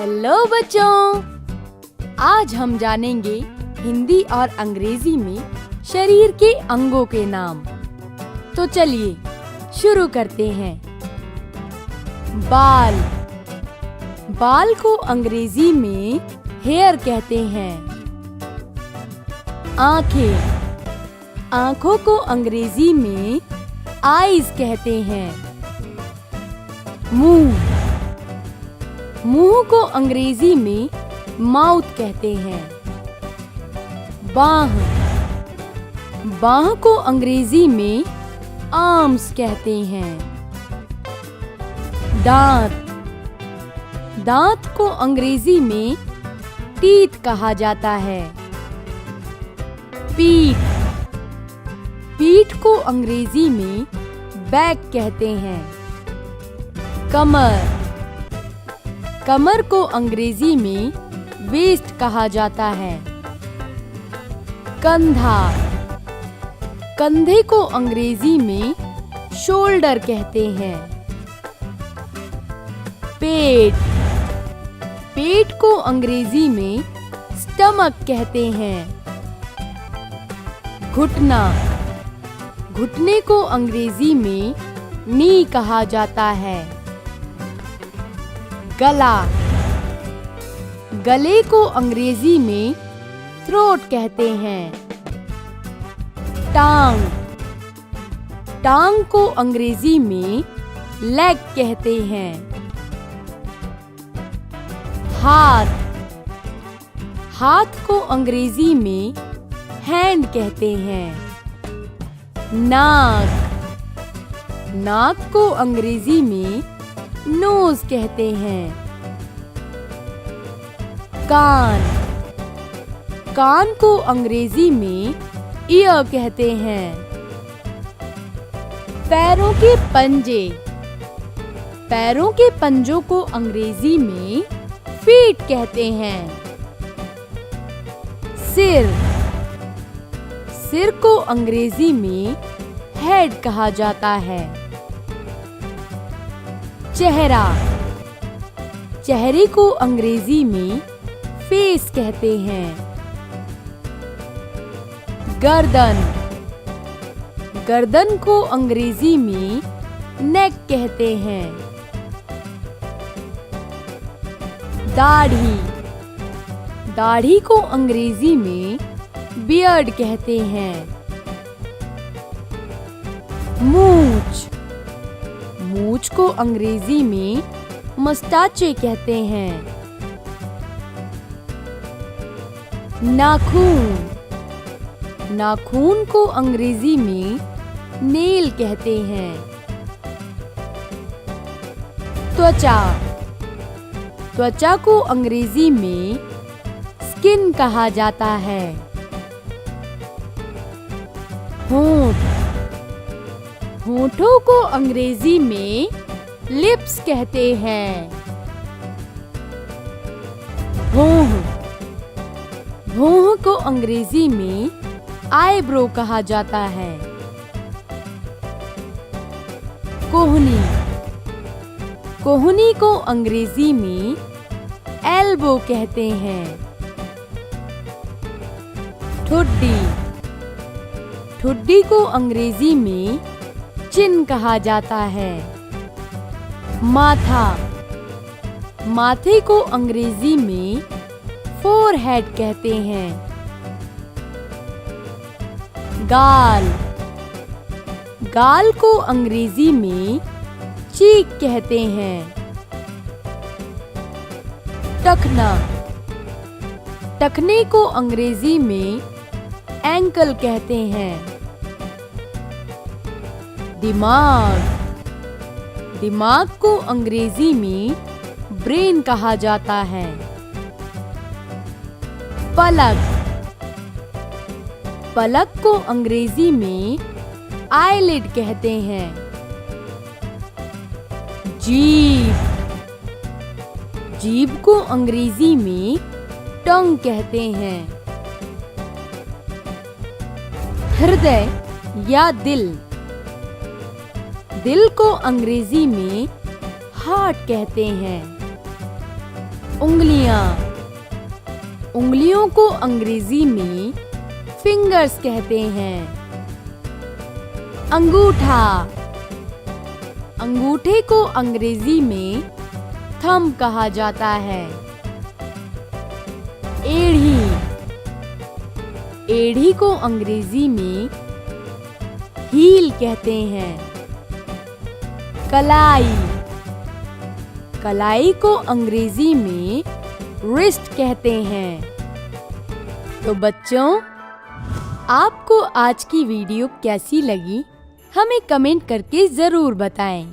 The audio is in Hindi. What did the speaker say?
हेलो बच्चों, आज हम जानेंगे हिंदी और अंग्रेजी में शरीर के अंगों के नाम। तो चलिए शुरू करते हैं। बाल। बाल को अंग्रेजी में हेयर कहते हैं। आंखें। आंखों को अंग्रेजी में आईज कहते हैं। मुंह। मुंह को अंग्रेजी में माउथ कहते हैं। बाह। बाह को अंग्रेजी में आर्म्स कहते हैं। दांत। दांत को अंग्रेजी में टीथ कहा जाता है। पीठ। पीठ को अंग्रेजी में बैक कहते हैं। कमर। कमर को अंग्रेजी में वेस्ट कहा जाता है। कंधा। कंधे को अंग्रेजी में शोल्डर कहते हैं। पेट। पेट को अंग्रेजी में स्टमक कहते हैं। घुटना। घुटने को अंग्रेजी में नी कहा जाता है। गला। गले को अंग्रेजी में थ्रोट कहते हैं। टांग। टांग को अंग्रेजी में लेग कहते हैं। हाथ। हाथ को अंग्रेजी में हैंड कहते हैं। नाक। नाक को अंग्रेजी में नोज कहते हैं। कान। कान को अंग्रेजी में ईयर कहते हैं। पैरों के पंजे। पैरों के पंजों को अंग्रेजी में फीट कहते हैं। सिर। सिर को अंग्रेजी में हेड कहा जाता है। चेहरा। चेहरे को अंग्रेजी में फेस कहते हैं। गर्दन। गर्दन को अंग्रेजी में नेक कहते हैं। दाढ़ी। दाढ़ी को अंग्रेजी में बियर्ड कहते हैं। मूंछ। मूंछ को अंग्रेजी में मस्टाचे कहते हैं। नाखून। नाखून को अंग्रेजी में नेल कहते हैं। त्वचा। त्वचा को अंग्रेजी में स्किन कहा जाता है। होंठ। होठों को अंग्रेजी में लिप्स कहते हैं। भौं। भौं को अंग्रेजी में आईब्रो कहा जाता है। कोहनी। कोहनी को अंग्रेजी में एल्बो कहते हैं। ठुड्डी। ठुड्डी को अंग्रेजी में चिन कहा जाता है। माथा। माथे को अंग्रेजी में फोरहेड कहते हैं। गाल। गाल को अंग्रेजी में चीक कहते हैं। टखना। टखने को अंग्रेजी में एंकल कहते हैं। दिमाग। दिमाग को अंग्रेजी में ब्रेन कहा जाता है। पलक। पलक को अंग्रेजी में आईलिड कहते हैं। जीभ। जीभ को अंग्रेजी में टंग कहते हैं। हृदय या दिल। दिल को अंग्रेजी में हार्ट कहते हैं। उंगलियां। उंगलियों को अंग्रेजी में फिंगर्स कहते हैं। अंगूठा। अंगूठे को अंग्रेजी में थंब कहा जाता है। एड़ी। एड़ी को अंग्रेजी में हील कहते हैं। कलाई। कलाई को अंग्रेजी में रिस्ट कहते हैं। तो बच्चों, आपको आज की वीडियो कैसी लगी हमें कमेंट करके जरूर बताएं।